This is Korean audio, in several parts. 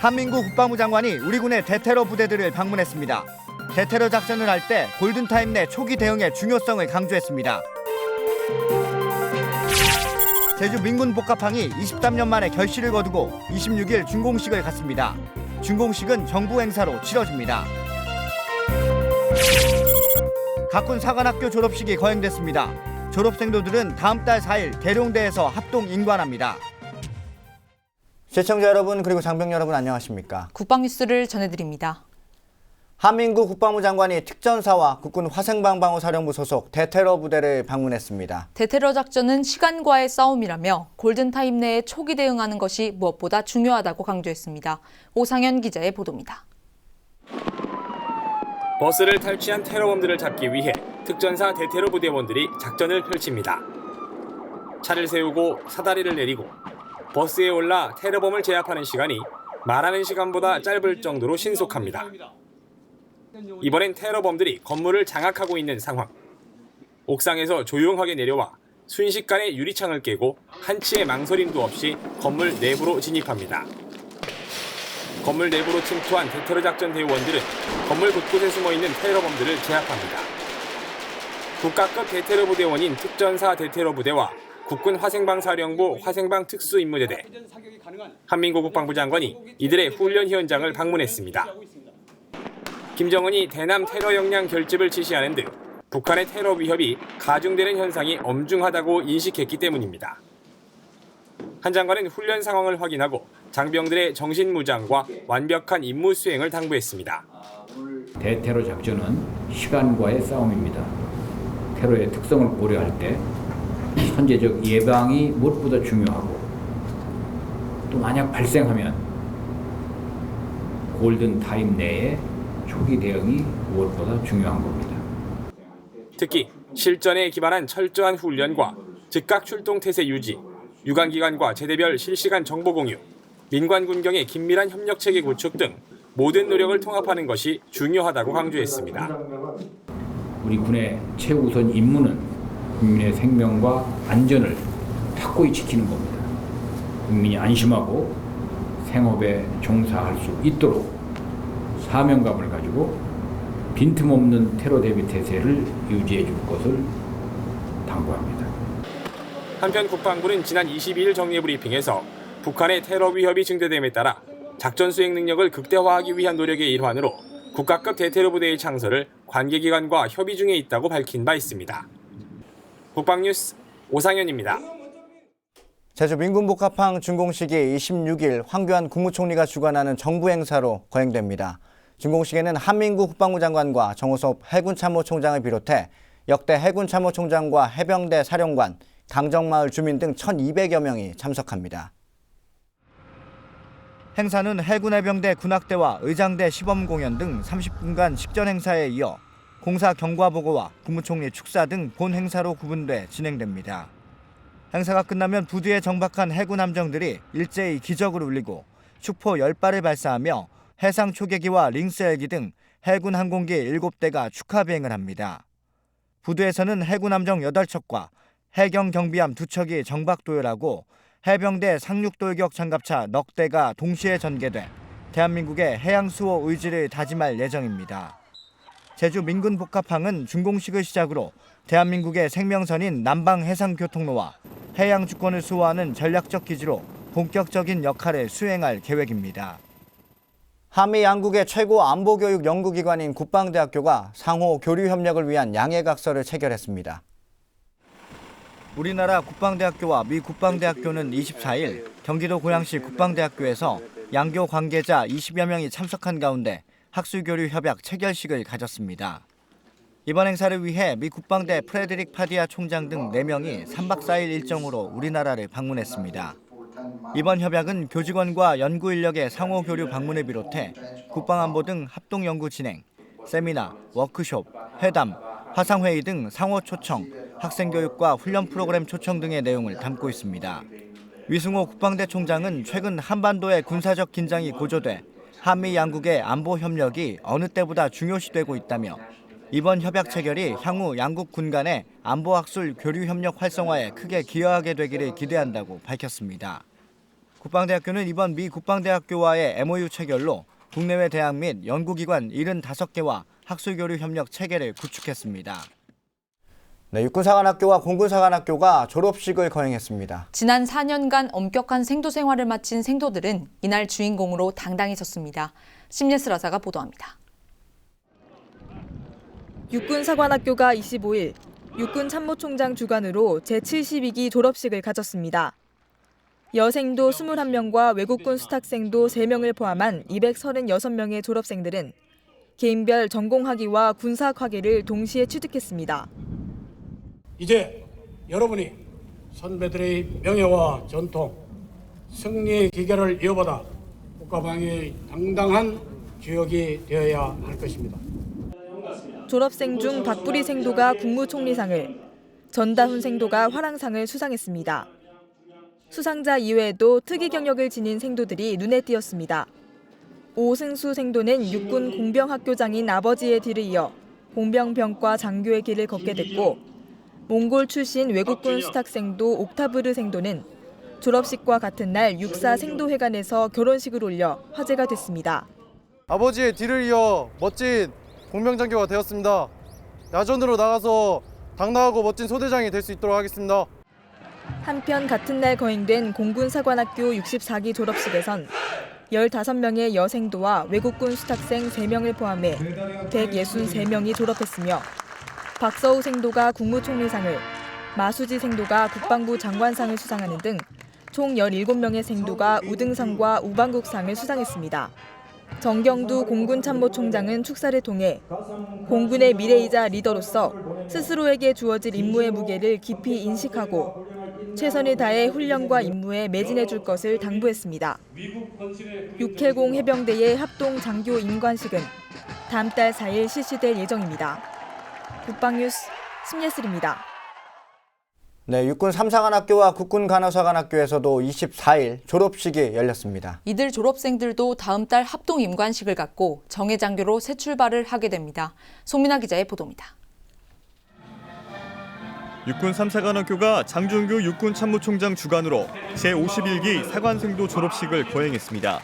한민구 국방부 장관이 우리 군의 대테러 부대들을 방문했습니다. 대테러 작전을 할 때 골든타임 내 초기 대응의 중요성을 강조했습니다. 제주 민군 복합항이 23년 만에 결실을 거두고 26일 준공식을 갖습니다. 준공식은 정부 행사로 치러집니다. 각군 사관학교 졸업식이 거행됐습니다. 졸업생도들은 다음 달 4일 계룡대에서 합동 인관합니다. 시청자 여러분 그리고 장병 여러분 안녕하십니까? 국방뉴스를 전해드립니다. 한민구 국방부 장관이 특전사와 국군 화생방방호사령부 소속 대테러 부대를 방문했습니다. 대테러 작전은 시간과의 싸움이라며 골든타임 내에 초기 대응하는 것이 무엇보다 중요하다고 강조했습니다. 오상현 기자의 보도입니다. 버스를 탈취한 테러범들을 잡기 위해 특전사 대테러 부대원들이 작전을 펼칩니다. 차를 세우고 사다리를 내리고 버스에 올라 테러범을 제압하는 시간이 말하는 시간보다 짧을 정도로 신속합니다. 이번엔 테러범들이 건물을 장악하고 있는 상황. 옥상에서 조용하게 내려와 순식간에 유리창을 깨고 한치의 망설임도 없이 건물 내부로 진입합니다. 건물 내부로 침투한 대테러 작전 대원들은 건물 곳곳에 숨어있는 테러범들을 제압합니다. 국가급 대테러 부대원인 특전사 대테러 부대와 국군 화생방사령부 화생방 특수임무대대, 한민구 국방부 장관이 이들의 훈련 현장을 방문했습니다. 김정은이 대남 테러 역량 결집을 지시하는 등 북한의 테러 위협이 가중되는 현상이 엄중하다고 인식했기 때문입니다. 한 장관은 훈련 상황을 확인하고 장병들의 정신무장과 완벽한 임무 수행을 당부했습니다. 대테러 작전은 시간과의 싸움입니다. 테러의 특성을 고려할 때 선제적 예방이 무엇보다 중요하고 또 만약 발생하면 골든타임 내에 초기 대응이 무엇보다 중요한 겁니다. 특히 실전에 기반한 철저한 훈련과 즉각 출동 태세 유지, 유관기관과 제대별 실시간 정보 공유, 민관 군경의 긴밀한 협력 체계 구축 등 모든 노력을 통합하는 것이 중요하다고 강조했습니다. 우리 군의 최우선 임무는 국민의 생명과 안전을 확고히 지키는 겁니다. 국민이 안심하고 생업에 종사할 수 있도록 사명감을 가지고 빈틈없는 테러 대비 태세를 유지해 줄 것을 당부합니다. 한편 국방부는 지난 22일 정례브리핑에서 북한의 테러 위협이 증대됨에 따라 작전 수행 능력을 극대화하기 위한 노력의 일환으로 국가급 대테러 부대의 창설을 관계기관과 협의 중에 있다고 밝힌 바 있습니다. 국방뉴스 오상현입니다. 제주 민군복합항 준공식이 26일 황교안 국무총리가 주관하는 정부 행사로 거행됩니다. 준공식에는 한민구 국방부 장관과 정호섭 해군참모총장을 비롯해 역대 해군참모총장과 해병대 사령관, 강정마을 주민 등 1,200여 명이 참석합니다. 행사는 해군해병대 군악대와 의장대 시범공연 등 30분간 식전 행사에 이어 공사 경과보고와 국무총리 축사 등 본 행사로 구분돼 진행됩니다. 행사가 끝나면 부두에 정박한 해군 함정들이 일제히 기적을 울리고 축포 10발을 발사하며 해상 초계기와 링스 헬기 등 해군 항공기 7대가 축하 비행을 합니다. 부두에서는 해군 함정 8척과 해경 경비함 2척이 정박 도열하고 해병대 상륙돌격 장갑차 넉 대가 동시에 전개돼 대한민국의 해양수호 의지를 다짐할 예정입니다. 제주 민군복합항은 준공식을 시작으로 대한민국의 생명선인 남방해상교통로와 해양 주권을 수호하는 전략적 기지로 본격적인 역할을 수행할 계획입니다. 한미 양국의 최고 안보교육 연구기관인 국방대학교가 상호 교류 협력을 위한 양해각서를 체결했습니다. 우리나라 국방대학교와 미 국방대학교는 24일 경기도 고양시 국방대학교에서 양교 관계자 20여 명이 참석한 가운데 학술교류 협약 체결식을 가졌습니다. 이번 행사를 위해 미 국방대 프레드릭 파디아 총장 등 4명이 3박 4일 일정으로 우리나라를 방문했습니다. 이번 협약은 교직원과 연구 인력의 상호 교류 방문을 비롯해 국방안보 등 합동 연구 진행, 세미나, 워크숍, 회담, 화상회의 등 상호 초청, 학생 교육과 훈련 프로그램 초청 등의 내용을 담고 있습니다. 위승호 국방대 총장은 최근 한반도의 군사적 긴장이 고조돼 한미 양국의 안보 협력이 어느 때보다 중요시되고 있다며 이번 협약 체결이 향후 양국 군 간의 안보학술 교류 협력 활성화에 크게 기여하게 되기를 기대한다고 밝혔습니다. 국방대학교는 이번 미 국방대학교와의 MOU 체결로 국내외 대학 및 연구기관 75개와 학술교류 협력 체계를 구축했습니다. 네, 육군사관학교와 공군사관학교가 졸업식을 거행했습니다. 지난 4년간 엄격한 생도 생활을 마친 생도들은 이날 주인공으로 당당히 섰습니다. 심예슬 아사가 보도합니다. 육군사관학교가 25일 육군참모총장 주관으로 제72기 졸업식을 가졌습니다. 여생도 21명과 외국군 수탁생도 3명을 포함한 236명의 졸업생들은 개인별 전공학위와 군사학위를 동시에 취득했습니다. 이제 여러분이 선배들의 명예와 전통, 승리의 기결을 이어받아 국가방위의 당당한 주역이 되어야 할 것입니다. 졸업생 중 박부리 생도가 국무총리상을, 전다훈 생도가 화랑상을 수상했습니다. 수상자 이외에도 특이 경력을 지닌 생도들이 눈에 띄었습니다. 오승수 생도는 육군 공병학교장인 아버지의 뒤를 이어 공병병과 장교의 길을 걷게 됐고, 몽골 출신 외국군 수탁생도 옥타브르 생도는 졸업식과 같은 날 육사 생도회관에서 결혼식을 올려 화제가 됐습니다. 아버지의 뒤를 이어 멋진 공병장교가 되었습니다. 야전으로 나가서 당당하고 멋진 소대장이 될 수 있도록 하겠습니다. 한편 같은 날 거행된 공군사관학교 64기 졸업식에선 15명의 여생도와 외국군 수탁생 3명을 포함해 163명이 졸업했으며 박서우 생도가 국무총리상을, 마수지 생도가 국방부 장관상을 수상하는 등 총 17명의 생도가 우등상과 우방국상을 수상했습니다. 정경두 공군참모총장은 축사를 통해 공군의 미래이자 리더로서 스스로에게 주어질 임무의 무게를 깊이 인식하고 최선을 다해 훈련과 임무에 매진해 줄 것을 당부했습니다. 육해공 해병대의 합동 장교 임관식은 다음 달 4일 실시될 예정입니다. 국방뉴스 심예슬입니다. 네, 육군 3사관학교와 국군 간호사관학교에서도 24일 졸업식이 열렸습니다. 이들 졸업생들도 다음 달 합동 임관식을 갖고 정예장교로 새 출발을 하게 됩니다. 송민아 기자의 보도입니다. 육군 3사관학교가 장준규 육군참모총장 주관으로 제51기 사관생도 졸업식을 거행했습니다.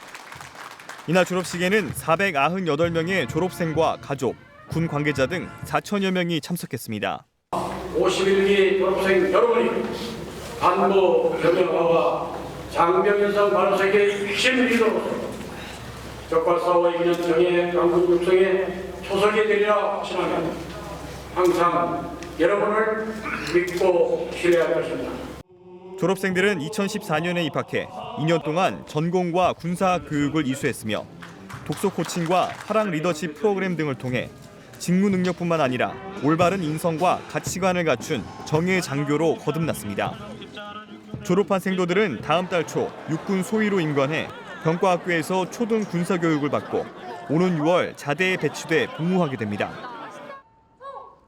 이날 졸업식에는 498명의 졸업생과 가족, 군 관계자 등 4천여 명이 참석했습니다. 51기 졸업생 여러분이 간부 경영과와 장병인성 발효세계의 핵심 리더로서 적과 싸워 이기는 정의 강군 육성에 초석이 되리라 확신하며 항상 여러분을 믿고 신뢰할 것입니다. 졸업생들은 2014년에 입학해 2년 동안 전공과 군사 교육을 이수했으며 독서 코칭과 화랑 리더십 프로그램 등을 통해 직무 능력뿐만 아니라 올바른 인성과 가치관을 갖춘 정예 장교로 거듭났습니다. 졸업한 생도들은 다음 달 초 육군 소위로 임관해 병과학교에서 초등 군사 교육을 받고 오는 6월 자대에 배치돼 복무하게 됩니다.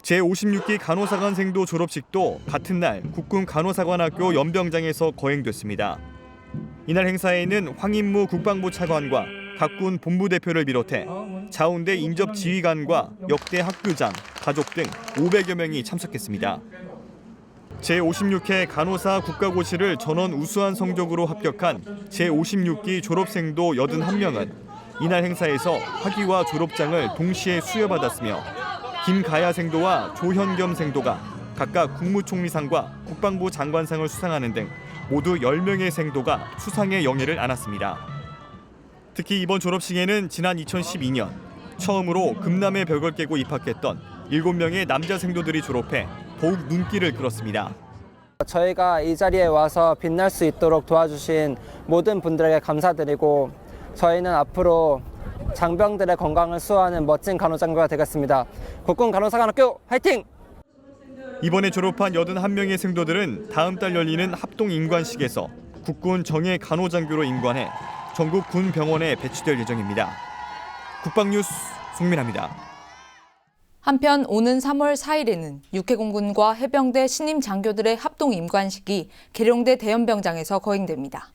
제56기 간호사관생도 졸업식도 같은 날 국군 간호사관학교 연병장에서 거행됐습니다. 이날 행사에는 황인무 국방부 차관과 각군 본부대표를 비롯해 자운대 인접 지휘관과 역대 학교장, 가족 등 500여 명이 참석했습니다. 제56회 간호사 국가고시를 전원 우수한 성적으로 합격한 제56기 졸업생도 81명은 이날 행사에서 학위와 졸업장을 동시에 수여받았으며 김가야 생도와 조현겸 생도가 각각 국무총리상과 국방부 장관상을 수상하는 등 모두 10명의 생도가 수상의 영예를 안았습니다. 특히 이번 졸업식에는 지난 2012년 처음으로 금남의 벽을 깨고 입학했던 7명의 남자 생도들이 졸업해 더욱 눈길을 끌었습니다. 저희가 이 자리에 와서 빛날 수 있도록 도와주신 모든 분들에게 감사드리고 저희는 앞으로 장병들의 건강을 수호하는 멋진 간호장교가 되겠습니다. 국군 간호사관학교 화이팅! 이번에 졸업한 81명의 생도들은 다음 달 열리는 합동 임관식에서 국군 정예 간호장교로 임관해 전국 군 병원에 배치될 예정입니다. 국방뉴스 송민아입니다. 한편 오는 3월 4일에는 육해공군과 해병대 신임 장교들의 합동 임관식이 계룡대 대연병장에서 거행됩니다.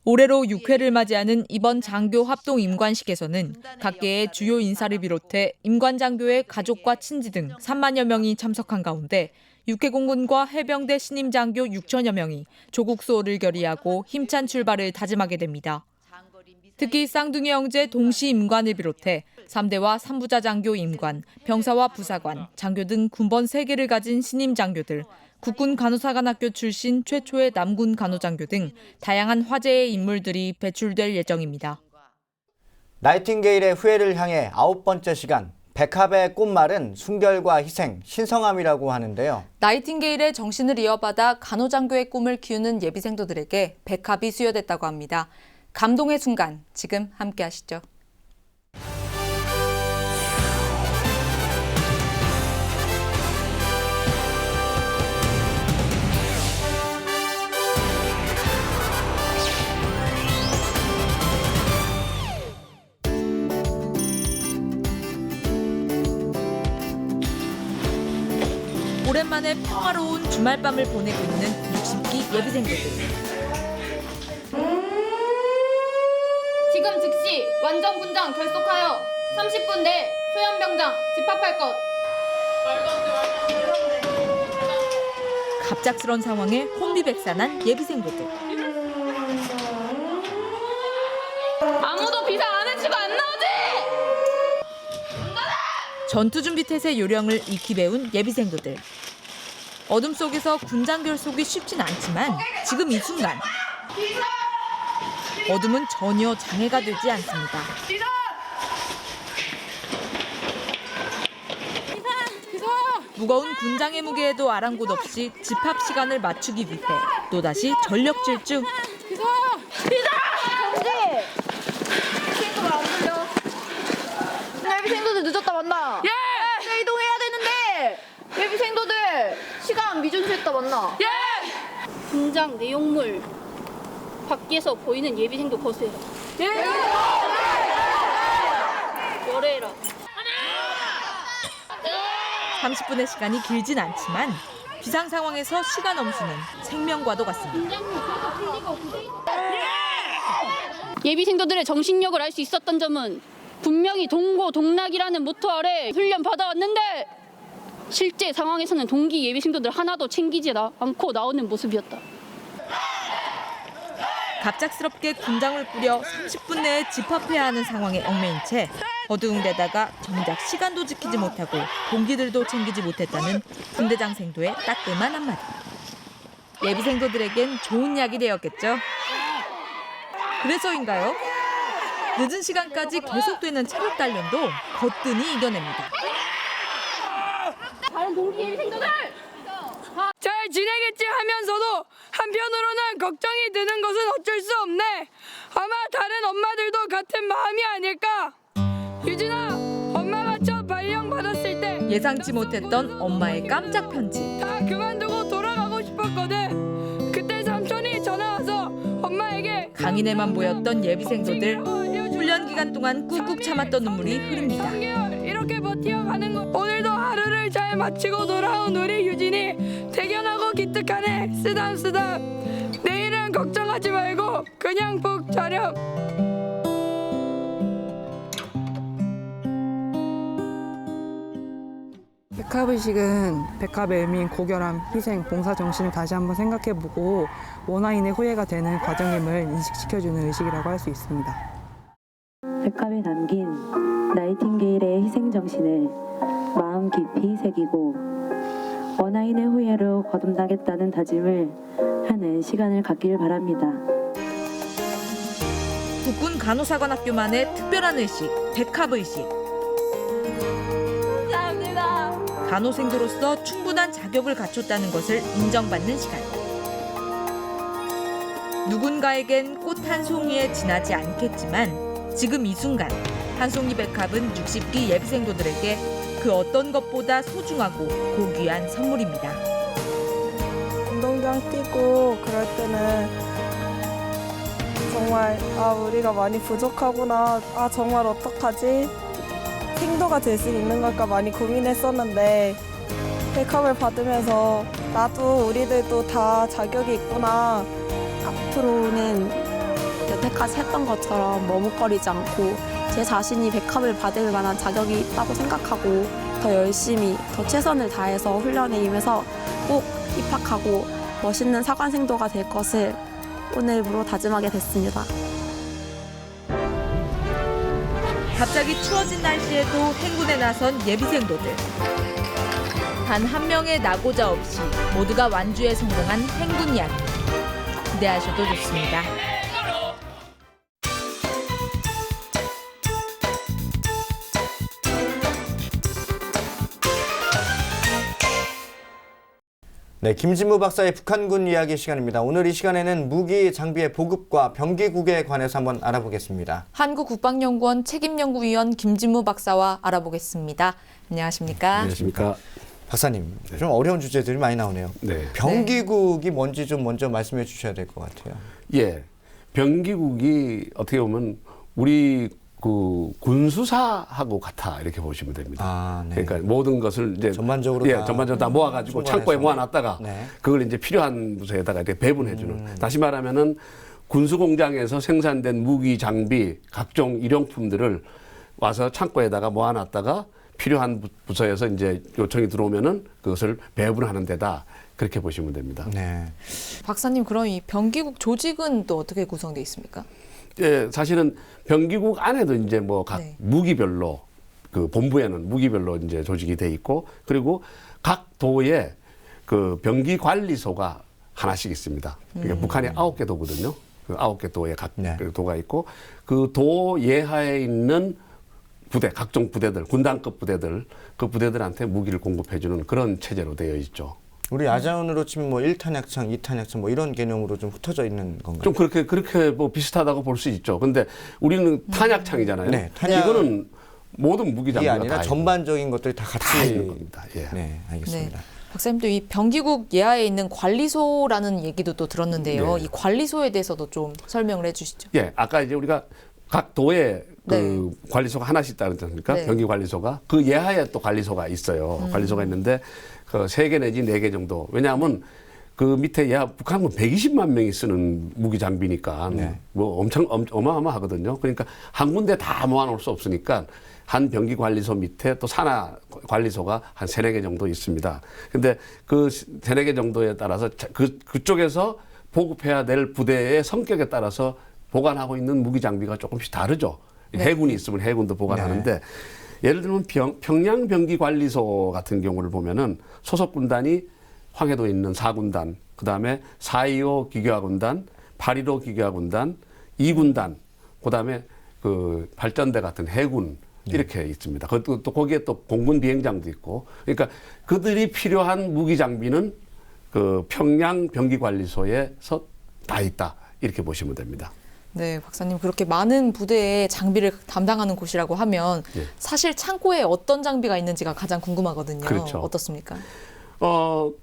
올해로 6회를 맞이하는 이번 장교 합동 임관식에서는 각계의 주요 인사를 비롯해 임관장교의 가족과 친지 등 3만여 명이 참석한 가운데 육해공군과 해병대 신임 장교 6천여 명이 조국 수호를 결의하고 힘찬 출발을 다짐하게 됩니다. 특히 쌍둥이 형제 동시 임관을 비롯해 3대와 3부자 장교 임관, 병사와 부사관, 장교 등 군번 3개를 가진 신임 장교들, 국군 간호사관학교 출신 최초의 남군 간호장교 등 다양한 화제의 인물들이 배출될 예정입니다. 나이팅게일의 후예를 향해 9번째 시간, 백합의 꽃말은 순결과 희생, 신성함이라고 하는데요. 나이팅게일의 정신을 이어받아 간호장교의 꿈을 키우는 예비생도들에게 백합이 수여됐다고 합니다. 감동의 순간, 지금 함께 하시죠. 오랜만에 평화로운 주말밤을 보내고 있는 60기 예비생도들. 지금 즉시 완전 군장 결속하여 30분 내 소연병장 집합할 것. 갑작스런 상황에 혼비백산한 예비생도들. 아무도 비상 안 해치고 안 나오지? 전투준비 태세 요령을 익히 배운 예비생도들. 어둠 속에서 군장 결속이 쉽진 않지만 지금 이 순간 어둠은 전혀 장애가 되지 않습니다. 무거운 군장의 무게에도 아랑곳 없이 집합 시간을 맞추기 위해 또다시 전력 질주. 예비생도들 늦었다 만나. 예! 이동해야 되는데 예비생도들 시간 미준수했다 만나. 예! 군장 내용물 밖에서 보이는 예비생도 거수해라. 예! 열애해라. 30분의 시간이 길진 않지만 비상 상황에서 시간 엄수는 생명과도 같습니다. 예비생도들의 정신력을 알 수 있었던 점은 분명히 동고동락이라는 모토 아래 훈련 받아왔는데 실제 상황에서는 동기 예비생도들 하나도 챙기지 않고 나오는 모습이었다. 갑작스럽게 군장을 꾸려 30분 내에 집합해야 하는 상황에 얽매인 채 어두운 데다가 정작 시간도 지키지 못하고 동기들도 챙기지 못했다는 분대장 생도의 따끔한 한마디. 예비생도들에겐 좋은 약이 되었겠죠. 그래서인가요? 늦은 시간까지 계속되는 체력 단련도 거뜬히 이겨냅니다. 다른 동기 예비생도들! 잘 지내겠지 하면서도 한편으로는 걱정이 드는 것은 어쩔 수 없네. 아마 다른 엄마들도 같은 마음이 아닐까. 유진아, 엄마가 첫 발령 받았을 때 예상치 못했던 엄마의 깜짝 편지. 다 그만두고 돌아가고 싶었거든. 그때 삼촌이 전화와서 엄마에게 강인해만 보였던 예비생도들. 훈련 기간 동안 꾹꾹 참았던 눈물이 흐릅니다. 이렇게 버텨가는 거. 오늘도 하루를 잘 마치고 돌아온 우리 유진이 대견하고 기특하네. 쓰담쓰담. 내일은 걱정하지 말고 그냥 푹 자렴. 백합의식은 백합의 의미인 고결함, 희생, 봉사 정신을 다시 한번 생각해보고 원하인의 후예가 되는 과정임을 인식시켜주는 의식이라고 할 수 있습니다. 백합에 담긴 나이팅게일의 희생 정신을 마음 깊이 새기고 원하인의 후예로 거듭나겠다는 다짐을 하는 시간을 갖길 바랍니다. 국군 간호사관학교만의 특별한 의식, 백합의식. 감사합니다. 간호생도로서 충분한 자격을 갖췄다는 것을 인정받는 시간. 누군가에겐 꽃 한 송이에 지나지 않겠지만 지금 이 순간 한송이 백합은 60기 예비생도들에게 그 어떤 것보다 소중하고 고귀한 선물입니다. 운동장 뛰고 그럴 때는 정말 우리가 많이 부족하구나, 정말 어떡하지? 생도가 될 수 있는 걸까 많이 고민했었는데 백합을 받으면서 나도 우리들도 다 자격이 있구나. 앞으로는 여태까지 했던 것처럼 머뭇거리지 않고 제 자신이 백합을 받을 만한 자격이 있다고 생각하고 더 열심히, 더 최선을 다해서 훈련에 임해서 꼭 입학하고 멋있는 사관생도가 될 것을 오늘부로 다짐하게 됐습니다. 갑자기 추워진 날씨에도 행군에 나선 예비생도들. 단 한 명의 낙오자 없이 모두가 완주에 성공한 행군 이야기. 기대하셔도 좋습니다. 네, 김진무 박사의 북한군 이야기 시간입니다. 오늘 이 시간에는 무기 장비의 보급과 병기국에 관해서 한번 알아보겠습니다. 한국국방연구원 책임연구위원 김진무 박사와 알아보겠습니다. 안녕하십니까? 안녕하십니까? 박사님, 좀 어려운 주제들이 많이 나오네요. 네. 병기국이 뭔지 좀 먼저 말씀해 주셔야 될 것 같아요. 예, 병기국이 어떻게 보면 우리 그 군수사하고 같아 이렇게 보시면 됩니다. 아, 네. 그러니까 모든 것을 이제 전반적으로 다 모아가지고 창고에 모아놨다가 네. 그걸 이제 필요한 부서에다가 이렇게 배분해주는. 다시 말하면은 군수공장에서 생산된 무기, 장비, 각종 일용품들을 와서 창고에다가 모아놨다가 필요한 부서에서 이제 요청이 들어오면은 그것을 배분하는 데다 그렇게 보시면 됩니다. 네. 박사님, 그럼 이 병기국 조직은 또 어떻게 구성되어 있습니까? 예, 사실은 병기국 안에도 이제 뭐 각 무기별로 그 본부에는 무기별로 이제 조직이 돼 있고 그리고 각 도에 그 병기 관리소가 하나씩 있습니다. 그러니까 북한에 9개 도거든요. 그 9개 도에 각 도가 있고 그 도 예하에 있는 부대, 각종 부대들, 군단급 부대들, 그 부대들한테 무기를 공급해주는 그런 체제로 되어 있죠. 우리 야자원으로 치면 뭐 1탄약창, 2탄약창 뭐 이런 개념으로 좀 흩어져 있는 건가요? 좀 그렇게 뭐 비슷하다고 볼 수 있죠. 근데 우리는 탄약창이잖아요. 네, 탄약... 이거는 모든 무기 장비가 아니라 다 전반적인 것들이 다 같이 있는 겁니다. 예. 네, 알겠습니다. 네. 박사님도 이 병기국 예하에 있는 관리소라는 얘기도 또 들었는데요. 네. 이 관리소에 대해서도 좀 설명을 해주시죠. 예, 아까 이제 우리가 각 도에 그 관리소가 하나씩 있다는 않습니까? 네. 병기 관리소가 그 예하에 또 관리소가 있어요. 관리소가 있는데 그 3개 내지 4개 정도. 왜냐하면 그 밑에 예하 북한군 120만 명이 쓰는 무기 장비니까 뭐 엄청 어마어마하거든요. 그러니까 한 군데 다 모아놓을 수 없으니까 한 병기 관리소 밑에 또 산하 관리소가 한 3-4개 정도 있습니다. 근데 그 3-4개 정도에 따라서 그쪽에서 보급해야 될 부대의 성격에 따라서 보관하고 있는 무기 장비가 조금씩 다르죠. 해군이 있으면 해군도 보관하는데 예를 들면 평양 병기 관리소 같은 경우를 보면은 소속 군단이 황해도에 있는 4군단, 그다음에 4.25 기교화군단, 8.15 기교화군단, 2군단, 그다음에 그 발전대 같은 해군 이렇게 있습니다. 또 거기에 또 공군 비행장도 있고, 그러니까 그들이 필요한 무기 장비는 그 평양 병기 관리소에서 다 있다 이렇게 보시면 됩니다. 네, 박사님, 그렇게 많은 부대의 장비를 담당하는 곳이라고 하면 사실 창고에 어떤 장비가 있는지가 가장 궁금하거든요. 그렇죠. 어떻습니까?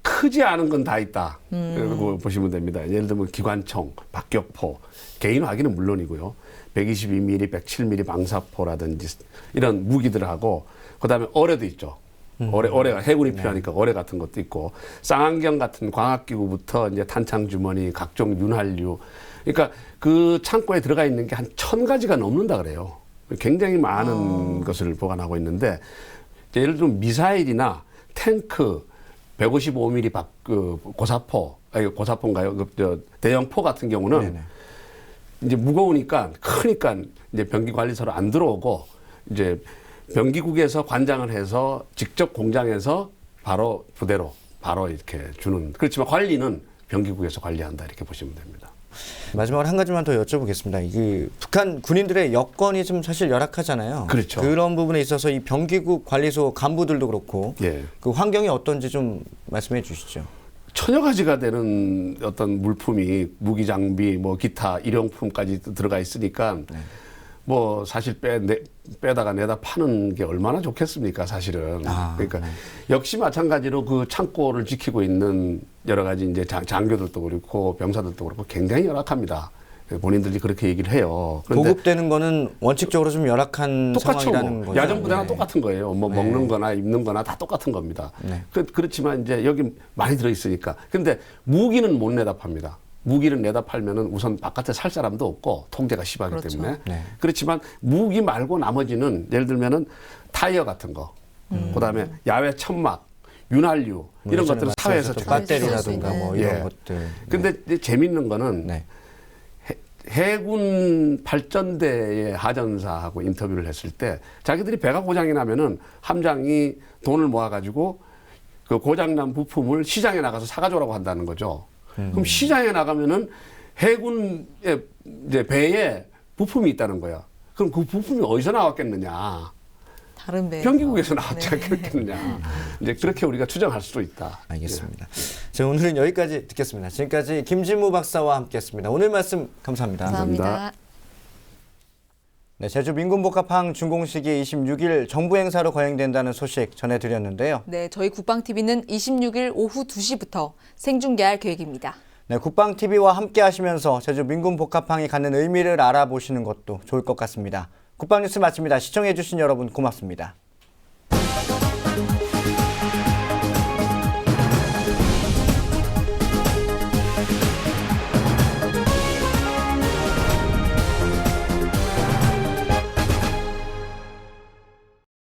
크지 않은 건 다 있다. 그리고 보시면 됩니다. 예를 들면 기관총, 박격포, 개인 화기는 물론이고요. 122mm, 107mm 방사포라든지 이런 무기들하고 그다음에 어뢰도 있죠. 어뢰가 해군이 필요하니까 어뢰 같은 것도 있고 쌍안경 같은 광학기구부터 이제 탄창 주머니, 각종 윤활유. 그러니까 그 창고에 들어가 있는 게 한 1000가지가 넘는다 그래요. 굉장히 많은 것을 보관하고 있는데 예를 들면 미사일이나 탱크, 155mm 고사포인가요? 대형포 같은 경우는 이제 무거우니까 크니까 이제 병기 관리소로 안 들어오고 이제 병기국에서 관장을 해서 직접 공장에서 바로 부대로 바로 이렇게 주는. 그렇지만 관리는 병기국에서 관리한다 이렇게 보시면 됩니다. 마지막으로 한 가지만 더 여쭤보겠습니다. 이게 북한 군인들의 여건이 좀 사실 열악하잖아요. 그렇죠. 그런 부분에 있어서 이 병기국 관리소 간부들도 그렇고 그 환경이 어떤지 좀 말씀해 주시죠. 천여 가지가 되는 어떤 물품이 무기 장비, 뭐 기타 일용품까지 들어가 있으니까 뭐 사실 빼다가 내다 파는 게 얼마나 좋겠습니까, 사실은. 그러니까 역시 마찬가지로 그 창고를 지키고 있는 여러 가지 이제 장교들도 그렇고 병사들도 그렇고 굉장히 열악합니다. 본인들이 그렇게 얘기를 해요. 보급되는 거는 원칙적으로 좀 열악한 상황이라는 거죠. 야전부대랑 똑같은 거예요. 뭐 먹는 거나 입는 거나 다 똑같은 겁니다. 그렇지만 이제 여기 많이 들어있으니까. 근데 무기는 못 내다 팝니다. 무기를 내다 팔면은 우선 바깥에 살 사람도 없고 통제가 심하기 때문에. 그렇지만 무기 말고 나머지는 예를 들면은 타이어 같은 거, 그다음에 야외 천막, 윤활유 이런 것들을 사회에서 배터리라든가 뭐 이런 것들. 근데 이제 재밌는 거는 해군 발전대의 하전사하고 인터뷰를 했을 때 자기들이 배가 고장이 나면은 함장이 돈을 모아가지고 그 고장난 부품을 시장에 나가서 사가져오라고 한다는 거죠. 그럼 시장에 나가면은 해군의 이제 배에 부품이 있다는 거야. 그럼 그 부품이 어디서 나왔겠느냐? 다른 배. 병기국에서 나왔지 않겠느냐. 이제 그렇게 우리가 추정할 수도 있다. 알겠습니다. 자, 오늘은 여기까지 듣겠습니다. 지금까지 김진무 박사와 함께했습니다. 오늘 말씀 감사합니다. 감사합니다. 네, 제주 민군복합항 준공식이 26일 정부 행사로 거행된다는 소식 전해드렸는데요. 네, 저희 국방TV는 26일 오후 2시부터 생중계할 계획입니다. 네, 국방TV와 함께 하시면서 제주 민군복합항이 갖는 의미를 알아보시는 것도 좋을 것 같습니다. 국방뉴스 마칩니다. 시청해주신 여러분 고맙습니다.